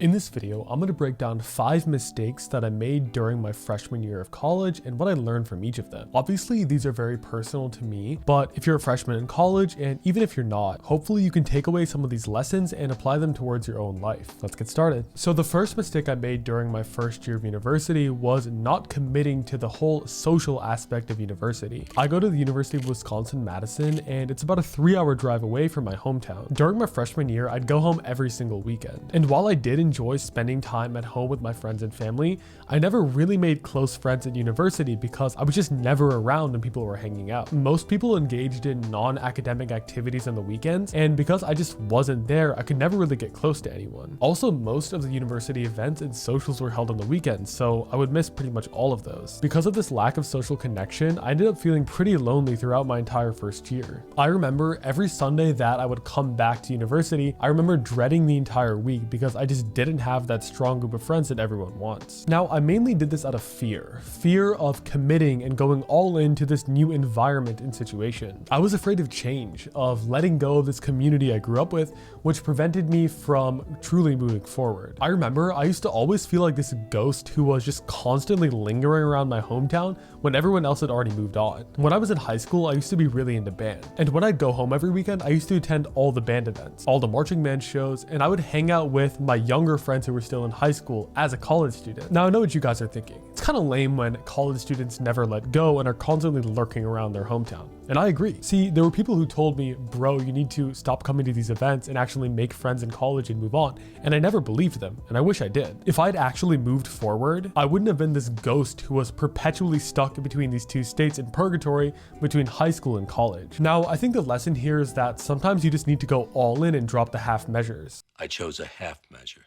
In this video, I'm going to break down 5 mistakes that I made during my freshman year of college and what I learned from each of them. Obviously, these are very personal to me, but if you're a freshman in college, and even if you're not, hopefully you can take away some of these lessons and apply them towards your own life. Let's get started. So the first mistake I made during my first year of university was not committing to the whole social aspect of university. I go to the University of Wisconsin-Madison, and it's about a 3-hour drive away from my hometown. During my freshman year, I'd go home every single weekend. And while I did enjoy spending time at home with my friends and family, I never really made close friends at university because I was just never around when people were hanging out. Most people engaged in non-academic activities on the weekends, and because I just wasn't there, I could never really get close to anyone. Also, most of the university events and socials were held on the weekends, so I would miss pretty much all of those. Because of this lack of social connection, I ended up feeling pretty lonely throughout my entire first year. I remember every Sunday that I would come back to university, I remember dreading the entire week because I just didn't have that strong group of friends that everyone wants. Now, I mainly did this out of fear of committing and going all into this new environment and situation. I was afraid of change, of letting go of this community I grew up with, which prevented me from truly moving forward. I remember I used to always feel like this ghost who was just constantly lingering around my hometown when everyone else had already moved on. When I was in high school, I used to be really into band. And when I'd go home every weekend, I used to attend all the band events, all the marching band shows, and I would hang out with my younger friends who were still in high school as a college student. Now, I know what you guys are thinking. It's kind of lame when college students never let go and are constantly lurking around their hometown. And I agree. See, there were people who told me, bro, you need to stop coming to these events and actually make friends in college and move on. And I never believed them, and I wish I did. If I'd actually moved forward, I wouldn't have been this ghost who was perpetually stuck between these two states in purgatory between high school and college. Now, I think the lesson here is that sometimes you just need to go all in and drop the half measures. I chose a half measure.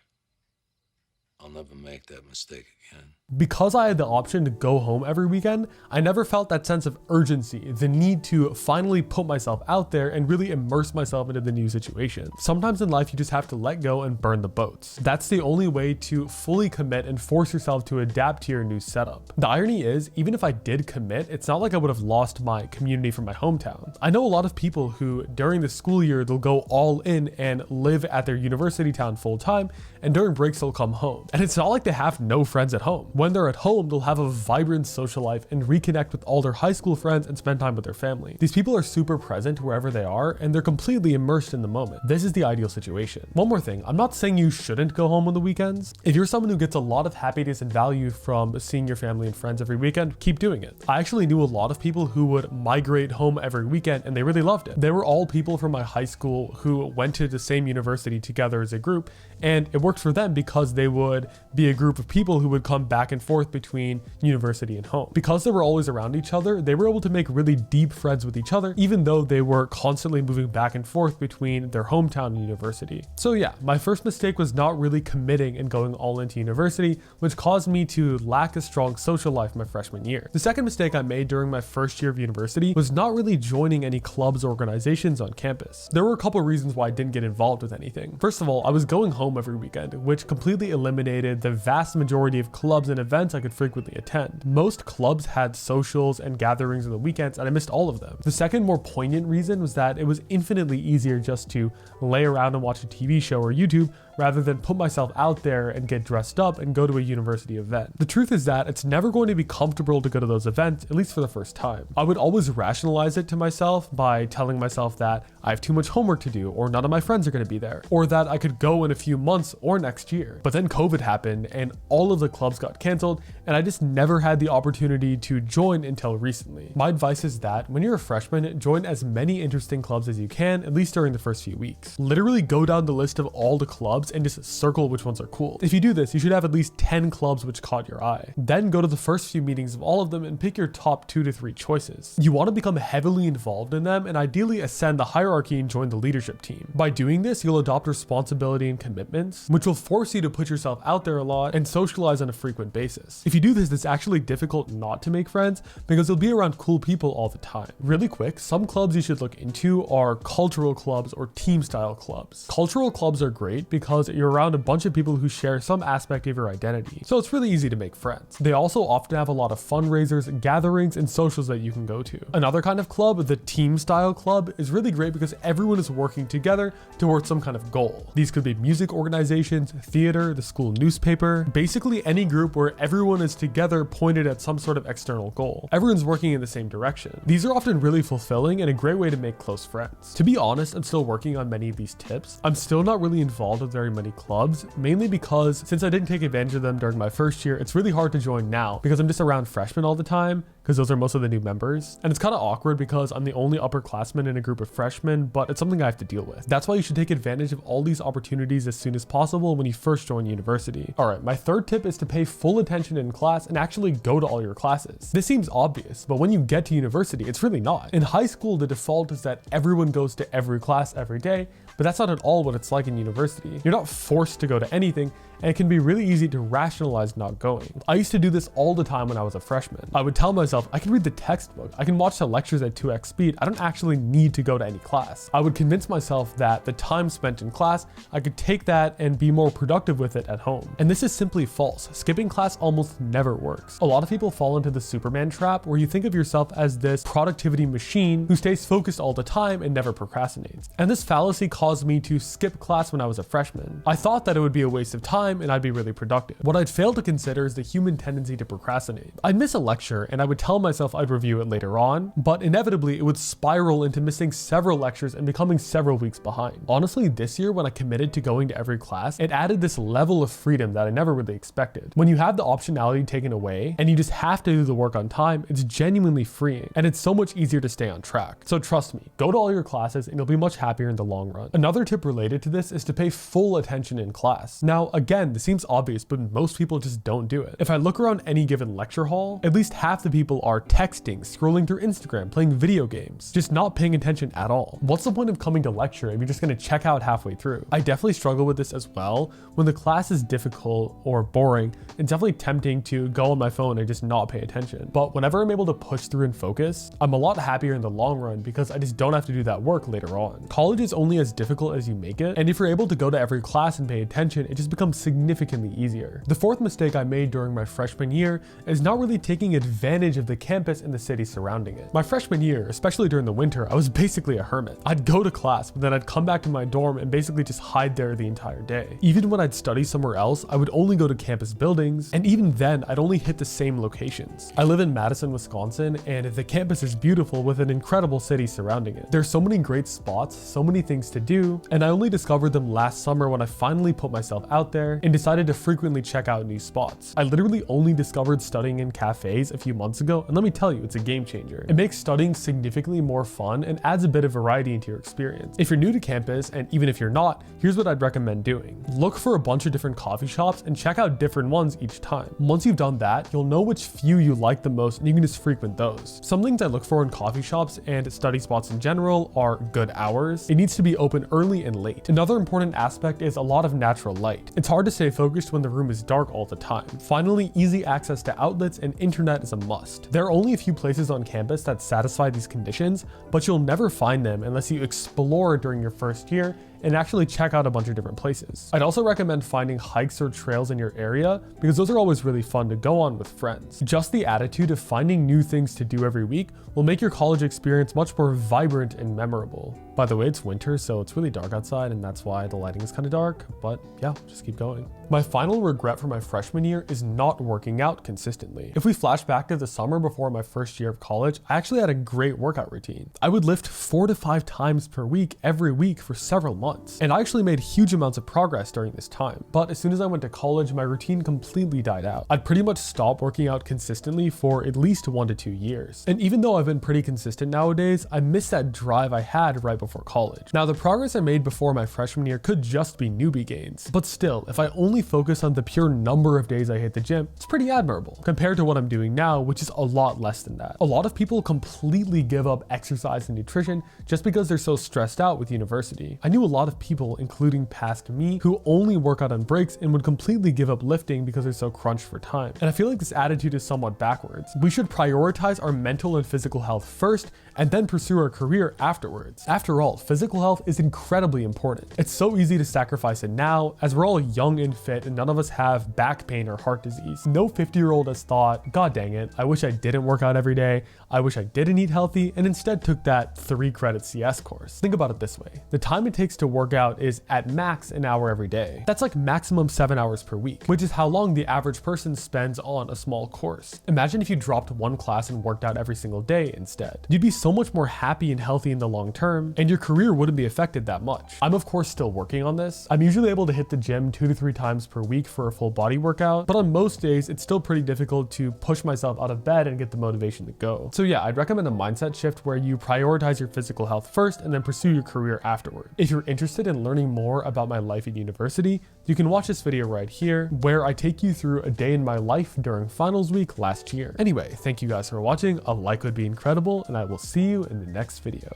I'll never make that mistake again. Because I had the option to go home every weekend, I never felt that sense of urgency, the need to finally put myself out there and really immerse myself into the new situation. Sometimes in life, you just have to let go and burn the boats. That's the only way to fully commit and force yourself to adapt to your new setup. The irony is, even if I did commit, it's not like I would have lost my community from my hometown. I know a lot of people who, during the school year, they'll go all in and live at their university town full time, and during breaks, they'll come home. And it's not like they have no friends at home. When they're at home, they'll have a vibrant social life and reconnect with all their high school friends and spend time with their family. These people are super present wherever they are, and they're completely immersed in the moment. This is the ideal situation. One more thing, I'm not saying you shouldn't go home on the weekends. If you're someone who gets a lot of happiness and value from seeing your family and friends every weekend, keep doing it. I actually knew a lot of people who would migrate home every weekend, and they really loved it. They were all people from my high school who went to the same university together as a group, and it worked for them because they would be a group of people who would come back and forth between university and home. Because they were always around each other, they were able to make really deep friends with each other, even though they were constantly moving back and forth between their hometown and university. So yeah, my first mistake was not really committing and going all into university, which caused me to lack a strong social life my freshman year. The second mistake I made during my first year of university was not really joining any clubs or organizations on campus. There were a couple reasons why I didn't get involved with anything. First of all, I was going home every weekend, which completely eliminated the vast majority of clubs and events I could frequently attend. Most clubs had socials and gatherings on the weekends, and I missed all of them. The second, more poignant reason was that it was infinitely easier just to lay around and watch a TV show or YouTube rather than put myself out there and get dressed up and go to a university event. The truth is that it's never going to be comfortable to go to those events, at least for the first time. I would always rationalize it to myself by telling myself that I have too much homework to do, or none of my friends are going to be there, or that I could go in a few months or next year. But then COVID happened and all of the clubs got canceled, and I just never had the opportunity to join until recently. My advice is that when you're a freshman, join as many interesting clubs as you can, at least during the first few weeks. Literally go down the list of all the clubs and just circle which ones are cool. If you do this, you should have at least 10 clubs which caught your eye. Then go to the first few meetings of all of them and pick your top 2 to 3 choices. You want to become heavily involved in them and ideally ascend the hierarchy and join the leadership team. By doing this, you'll adopt responsibility and commitments, which will force you to put yourself out there a lot and socialize on a frequent basis. If you do this, it's actually difficult not to make friends because you'll be around cool people all the time. Really quick, some clubs you should look into are cultural clubs or team style clubs. Cultural clubs are great because because you're around a bunch of people who share some aspect of your identity, so it's really easy to make friends. They also often have a lot of fundraisers, gatherings, and socials that you can go to. Another kind of club, the team style club, is really great because everyone is working together towards some kind of goal. These could be music organizations, theater, the school newspaper, basically any group where everyone is together pointed at some sort of external goal. Everyone's working in the same direction. These are often really fulfilling and a great way to make close friends. To be honest, I'm still working on many of these tips. I'm still not really involved with very many clubs, mainly because since I didn't take advantage of them during my first year, it's really hard to join now because I'm just around freshmen all the time, because those are most of the new members. And it's kind of awkward because I'm the only upperclassman in a group of freshmen, but it's something I have to deal with. That's why you should take advantage of all these opportunities as soon as possible when you first join university. All right, my third tip is to pay full attention in class and actually go to all your classes. This seems obvious, but when you get to university, it's really not. In high school, the default is that everyone goes to every class every day, but that's not at all what it's like in university. You're not forced to go to anything, and it can be really easy to rationalize not going. I used to do this all the time when I was a freshman. I would tell myself, I can read the textbook, I can watch the lectures at 2x speed, I don't actually need to go to any class. I would convince myself that the time spent in class, I could take that and be more productive with it at home. And this is simply false. Skipping class almost never works. A lot of people fall into the Superman trap where you think of yourself as this productivity machine who stays focused all the time and never procrastinates. And this fallacy caused me to skip class when I was a freshman. I thought that it would be a waste of time and I'd be really productive. What I'd fail to consider is the human tendency to procrastinate. I'd miss a lecture and I would tell myself I'd review it later on, but inevitably it would spiral into missing several lectures and becoming several weeks behind. Honestly, this year when I committed to going to every class, it added this level of freedom that I never really expected. When you have the optionality taken away and you just have to do the work on time, it's genuinely freeing and it's so much easier to stay on track. So trust me, go to all your classes and you'll be much happier in the long run. Another tip related to this is to pay full attention in class. Now, again, this seems obvious, but most people just don't do it. If I look around any given lecture hall, at least half the people are texting, scrolling through Instagram, playing video games, just not paying attention at all. What's the point of coming to lecture if you're just gonna check out halfway through? I definitely struggle with this as well. When the class is difficult or boring, it's definitely tempting to go on my phone and just not pay attention. But whenever I'm able to push through and focus, I'm a lot happier in the long run because I just don't have to do that work later on. College is only as difficult as you make it, and if you're able to go to every class and pay attention, it just becomes significantly easier. The fourth mistake I made during my freshman year is not really taking advantage of the campus and the city surrounding it. My freshman year, especially during the winter, I was basically a hermit. I'd go to class, but then I'd come back to my dorm and basically just hide there the entire day. Even when I'd study somewhere else, I would only go to campus buildings, and even then, I'd only hit the same locations. I live in Madison, Wisconsin, and the campus is beautiful with an incredible city surrounding it. There's so many great spots, so many things to do, and I only discovered them last summer when I finally put myself out there and decided to frequently check out new spots. I literally only discovered studying in cafes a few months ago, and let me tell you, it's a game changer. It makes studying significantly more fun and adds a bit of variety into your experience. If you're new to campus, and even if you're not, here's what I'd recommend doing. Look for a bunch of different coffee shops and check out different ones each time. Once you've done that, you'll know which few you like the most and you can just frequent those. Some things I look for in coffee shops and study spots in general are good hours. It needs to be open early and late. Another important aspect is a lot of natural light. It's hard to stay focused when the room is dark all the time. Finally, easy access to outlets and internet is a must. There are only a few places on campus that satisfy these conditions, but you'll never find them unless you explore during your first year and actually check out a bunch of different places. I'd also recommend finding hikes or trails in your area because those are always really fun to go on with friends. Just the attitude of finding new things to do every week will make your college experience much more vibrant and memorable. By the way, it's winter, so it's really dark outside and that's why the lighting is kind of dark, but yeah, just keep going. My final regret for my freshman year is not working out consistently. If we flash back to the summer before my first year of college, I actually had a great workout routine. I would lift 4 to 5 times per week every week for several months, and I actually made huge amounts of progress during this time. But as soon as I went to college, my routine completely died out. I'd pretty much stopped working out consistently for at least 1 to 2 years. And even though I've been pretty consistent nowadays, I miss that drive I had right before college. Now, the progress I made before my freshman year could just be newbie gains, but still, if I only focus on the pure number of days I hit the gym, it's pretty admirable compared to what I'm doing now, which is a lot less than that. A lot of people completely give up exercise and nutrition just because they're so stressed out with university. I knew a lot lot of people, including past me, who only work out on breaks and would completely give up lifting because they're so crunched for time. And I feel like this attitude is somewhat backwards. We should prioritize our mental and physical health first and then pursue our career afterwards. After all, physical health is incredibly important. It's so easy to sacrifice it now, as we're all young and fit and none of us have back pain or heart disease. No 50-year-old has thought, God dang it, I wish I didn't work out every day, I wish I didn't eat healthy, and instead took that 3-credit CS course. Think about it this way. The time it takes to work out is at max an hour every day. That's like maximum 7 hours per week, which is how long the average person spends on a small course. Imagine if you dropped one class and worked out every single day instead. You'd be so much more happy and healthy in the long term, and your career wouldn't be affected that much. I'm of course still working on this. I'm usually able to hit the gym 2 to 3 times per week for a full body workout, but on most days it's still pretty difficult to push myself out of bed and get the motivation to go. So yeah, I'd recommend a mindset shift where you prioritize your physical health first and then pursue your career afterward. If you're interested in learning more about my life at university, you can watch this video right here where I take you through a day in my life during finals week last year. Anyway, thank you guys for watching. A like would be incredible, and I will see you in the next video.